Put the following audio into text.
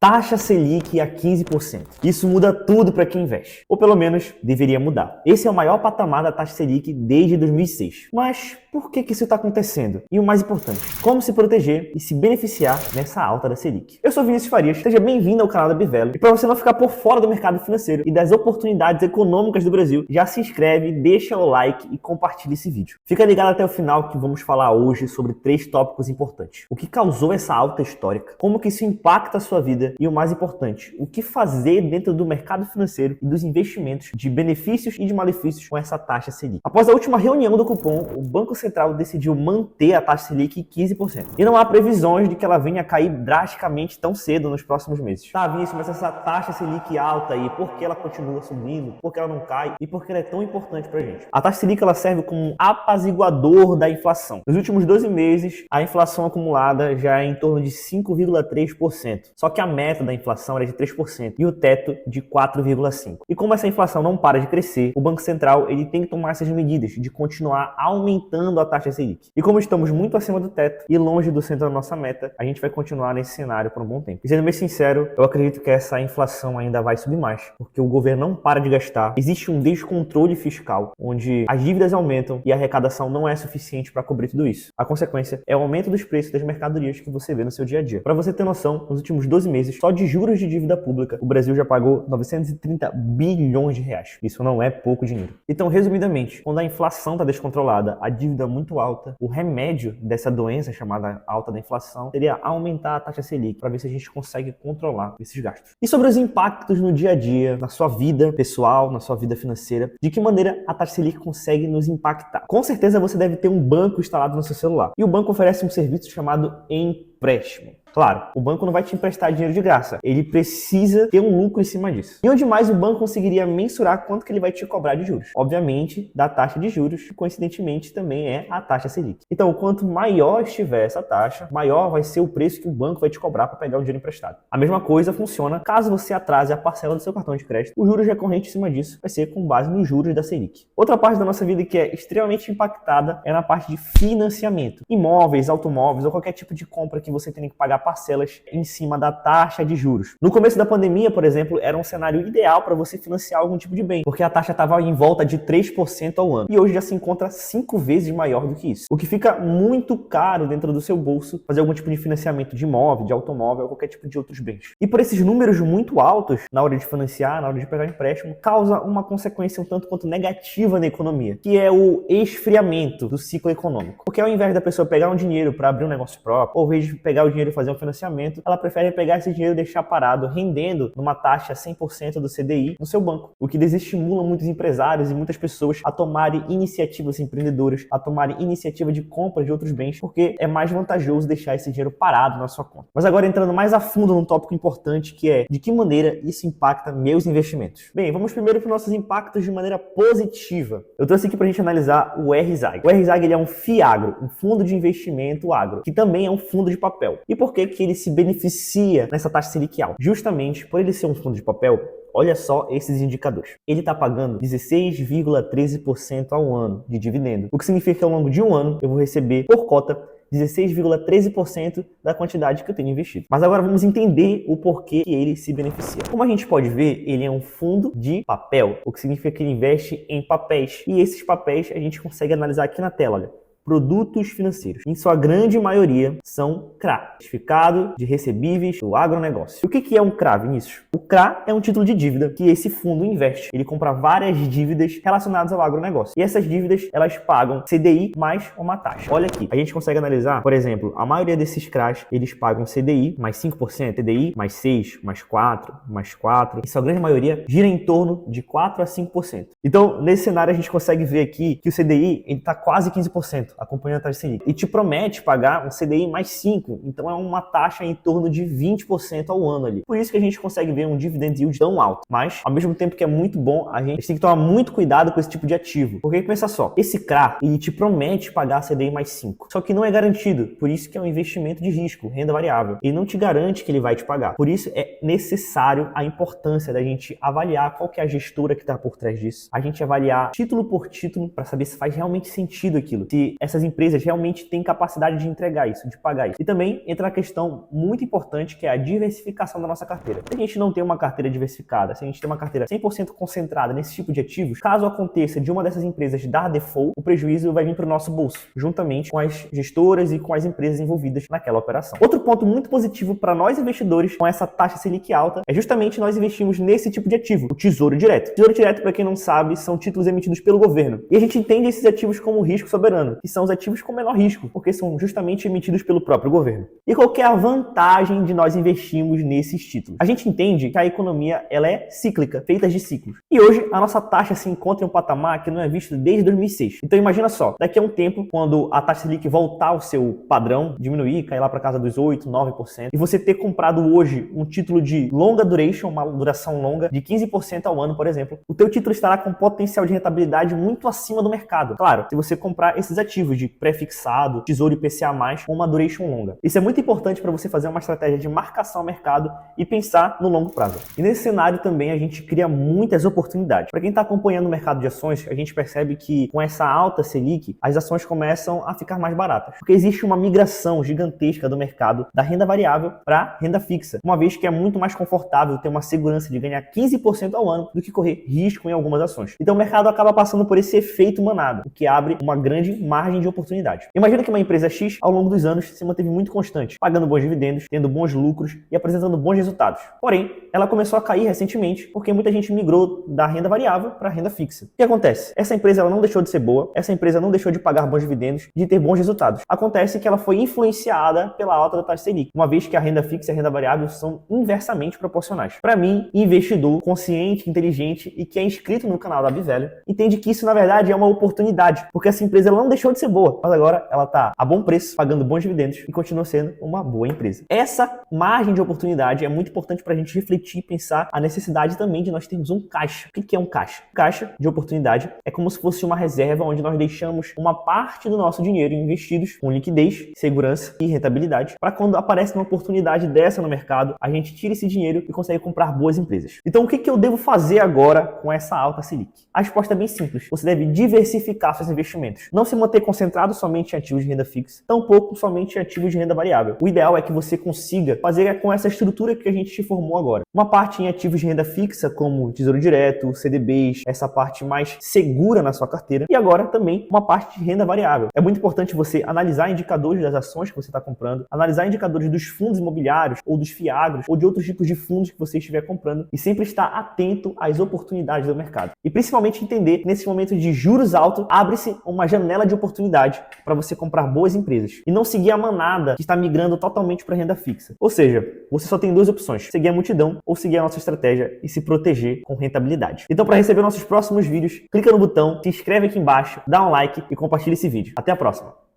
Taxa Selic a 15%. Isso muda tudo para quem investe. Ou pelo menos deveria mudar. Esse é o maior patamar da taxa Selic desde 2006. Mas por que isso está acontecendo? E o mais importante, como se proteger e se beneficiar nessa alta da Selic? Eu sou Vinícius Farias, seja bem-vindo ao canal da Bivelo. E para você não ficar por fora do mercado financeiro e das oportunidades econômicas do Brasil, já se inscreve, deixa o like e compartilha esse vídeo. Fica ligado até o final que vamos falar hoje sobre 3 tópicos importantes. O que causou essa alta histórica, como que isso impacta a sua vida e o mais importante, o que fazer dentro do mercado financeiro e dos investimentos de benefícios e de malefícios com essa taxa Selic. Após a última reunião do cupom, o Banco Central decidiu manter a taxa Selic em 15%. E não há previsões de que ela venha a cair drasticamente tão cedo nos próximos meses. Tá, Vinícius, mas essa taxa Selic alta aí, por que ela continua subindo? Por que ela não cai? E por que ela é tão importante pra gente? A taxa Selic ela serve como um apaziguador da inflação. Nos últimos 12 meses, a inflação acumulada já é em torno de 5,3%. Só que a meta da inflação era de 3% e o teto de 4,5%. E como essa inflação não para de crescer, o Banco Central ele tem que tomar essas medidas de continuar aumentando a taxa Selic. E como estamos muito acima do teto e longe do centro da nossa meta, a gente vai continuar nesse cenário por um bom tempo. E sendo bem sincero, eu acredito que essa inflação ainda vai subir mais, porque o governo não para de gastar. Existe um descontrole fiscal, onde as dívidas aumentam e a arrecadação não é suficiente para cobrir tudo isso. A consequência é o aumento dos preços das mercadorias que você vê no seu dia a dia. Para você ter noção, nos últimos 12 meses, só de juros de dívida pública, o Brasil já pagou 930 bilhões de reais. Isso não é pouco dinheiro. Então, resumidamente, quando a inflação está descontrolada, a dívida muito alta, o remédio dessa doença chamada alta da inflação seria aumentar a taxa Selic para ver se a gente consegue controlar esses gastos. E sobre os impactos no dia a dia, na sua vida pessoal, na sua vida financeira, de que maneira a taxa Selic consegue nos impactar? Com certeza você deve ter um banco instalado no seu celular. E o banco oferece um serviço chamado empréstimo. Claro, o banco não vai te emprestar dinheiro de graça. Ele precisa ter um lucro em cima disso. E onde mais o banco conseguiria mensurar quanto que ele vai te cobrar de juros? Obviamente, da taxa de juros, que coincidentemente também é a taxa Selic. Então, quanto maior estiver essa taxa, maior vai ser o preço que o banco vai te cobrar para pegar o dinheiro emprestado. A mesma coisa funciona caso você atrase a parcela do seu cartão de crédito. O juros recorrente em cima disso vai ser com base nos juros da Selic. Outra parte da nossa vida que é extremamente impactada é na parte de financiamento. Imóveis, automóveis ou qualquer tipo de compra que você tenha que pagar parcelas em cima da taxa de juros. No começo da pandemia, por exemplo, era um cenário ideal para você financiar algum tipo de bem, porque a taxa estava em volta de 3% ao ano. E hoje já se encontra 5 vezes maior do que isso. O que fica muito caro dentro do seu bolso fazer algum tipo de financiamento de imóvel, de automóvel ou qualquer tipo de outros bens. E por esses números muito altos, na hora de financiar, na hora de pegar empréstimo, causa uma consequência um tanto quanto negativa na economia, que é o esfriamento do ciclo econômico. Porque ao invés da pessoa pegar um dinheiro para abrir um negócio próprio, ou ao invés de pegar o dinheiro e fazer um financiamento, ela prefere pegar esse dinheiro e deixar parado, rendendo numa taxa 100% do CDI no seu banco, o que desestimula muitos empresários e muitas pessoas a tomarem iniciativas empreendedoras, a tomarem iniciativa de compra de outros bens, porque é mais vantajoso deixar esse dinheiro parado na sua conta. Mas agora entrando mais a fundo num tópico importante, que é de que maneira isso impacta meus investimentos. Bem, vamos primeiro para os nossos impactos de maneira positiva. Eu trouxe aqui para a gente analisar o RZAG. O RZAG ele é um FIAGRO, um fundo de investimento agro, que também é um fundo de papel. E por que ele se beneficia nessa taxa Selic alta? Justamente por ele ser um fundo de papel, olha só esses indicadores. Ele está pagando 16,13% ao ano de dividendo, o que significa que ao longo de um ano eu vou receber por cota 16,13% da quantidade que eu tenho investido. Mas agora vamos entender o porquê que ele se beneficia. Como a gente pode ver, ele é um fundo de papel, o que significa que ele investe em papéis. E esses papéis a gente consegue analisar aqui na tela, olha. Produtos financeiros. Em sua grande maioria são CRA, Certificado de Recebíveis do Agronegócio. E o que é um CRA, Vinícius? O CRA é um título de dívida que esse fundo investe. Ele compra várias dívidas relacionadas ao agronegócio. E essas dívidas, elas pagam CDI mais uma taxa. Olha aqui, a gente consegue analisar, por exemplo, a maioria desses CRAs, eles pagam CDI mais 5%, CDI mais 6, mais 4, mais 4. E sua grande maioria gira em torno de 4 a 5%. Então, nesse cenário, a gente consegue ver aqui que o CDI está quase 15%. Acompanhando a taxa Selic, e te promete pagar um CDI mais 5, então é uma taxa em torno de 20% ao ano ali. Por isso que a gente consegue ver um dividend yield tão alto, mas ao mesmo tempo que é muito bom, a gente tem que tomar muito cuidado com esse tipo de ativo, porque pensa só, esse CRA, ele te promete pagar CDI mais 5, só que não é garantido, por isso que é um investimento de risco, renda variável, ele não te garante que ele vai te pagar, por isso é necessário a importância da gente avaliar qual que é a gestora que está por trás disso, a gente avaliar título por título para saber se faz realmente sentido aquilo, se essas empresas realmente têm capacidade de entregar isso, de pagar isso. E também entra a questão muito importante, que é a diversificação da nossa carteira. Se a gente não tem uma carteira diversificada, se a gente tem uma carteira 100% concentrada nesse tipo de ativos, caso aconteça de uma dessas empresas dar default, o prejuízo vai vir para o nosso bolso, juntamente com as gestoras e com as empresas envolvidas naquela operação. Outro ponto muito positivo para nós investidores com essa taxa Selic alta é justamente nós investimos nesse tipo de ativo, o Tesouro Direto. Tesouro Direto, para quem não sabe, são títulos emitidos pelo governo. E a gente entende esses ativos como risco soberano, que são os ativos com menor risco, porque são justamente emitidos pelo próprio governo. E qual que é a vantagem de nós investirmos nesses títulos? A gente entende que a economia ela é cíclica, feita de ciclos. E hoje a nossa taxa se encontra em um patamar que não é visto desde 2006. Então imagina só, daqui a um tempo, quando a taxa Selic voltar ao seu padrão, diminuir, cair lá para casa dos 8, 9%, e você ter comprado hoje um título de longa duration, uma duração longa, de 15% ao ano, por exemplo, o teu título estará com potencial de rentabilidade muito acima do mercado. Claro, se você comprar esses ativos de pré-fixado, Tesouro IPCA+, com uma duration longa. Isso é muito importante para você fazer uma estratégia de marcação ao mercado e pensar no longo prazo. E nesse cenário também a gente cria muitas oportunidades. Para quem está acompanhando o mercado de ações, a gente percebe que com essa alta Selic, as ações começam a ficar mais baratas. Porque existe uma migração gigantesca do mercado da renda variável para renda fixa, uma vez que é muito mais confortável ter uma segurança de ganhar 15% ao ano do que correr risco em algumas ações. Então o mercado acaba passando por esse efeito manado, o que abre uma grande margem de oportunidade. Imagina que uma empresa X, ao longo dos anos, se manteve muito constante, pagando bons dividendos, tendo bons lucros e apresentando bons resultados. Porém, ela começou a cair recentemente porque muita gente migrou da renda variável para a renda fixa. O que acontece? Essa empresa ela não deixou de ser boa, essa empresa não deixou de pagar bons dividendos, de ter bons resultados. Acontece que ela foi influenciada pela alta da taxa Selic, uma vez que a renda fixa e a renda variável são inversamente proporcionais. Para mim, investidor consciente, inteligente e que é inscrito no canal da Bivelio, entende que isso na verdade é uma oportunidade, porque essa empresa ela não deixou de ser boa, mas agora ela está a bom preço, pagando bons dividendos e continua sendo uma boa empresa. Essa margem de oportunidade é muito importante para a gente refletir e pensar a necessidade também de nós termos um caixa. O que é um caixa? Caixa de oportunidade é como se fosse uma reserva onde nós deixamos uma parte do nosso dinheiro investidos com liquidez, segurança e rentabilidade, para quando aparece uma oportunidade dessa no mercado, a gente tira esse dinheiro e consegue comprar boas empresas. Então o que eu devo fazer agora com essa alta Selic? A resposta é bem simples. Você deve diversificar seus investimentos. Não se manter concentrado somente em ativos de renda fixa, tampouco somente em ativos de renda variável. O ideal é que você consiga fazer com essa estrutura que a gente te formou agora. Uma parte em ativos de renda fixa, como Tesouro Direto, CDBs, essa parte mais segura na sua carteira. E agora também uma parte de renda variável. É muito importante você analisar indicadores das ações que você está comprando, analisar indicadores dos fundos imobiliários ou dos fiagros ou de outros tipos de fundos que você estiver comprando e sempre estar atento às oportunidades do mercado. E principalmente entender que nesse momento de juros altos, abre-se uma janela de oportunidade para você comprar boas empresas e não seguir a manada que está migrando totalmente para renda fixa. Ou seja, você só tem duas opções: seguir a multidão ou seguir a nossa estratégia e se proteger com rentabilidade. Então, para receber nossos próximos vídeos, clica no botão, se inscreve aqui embaixo, dá um like e compartilha esse vídeo. Até a próxima!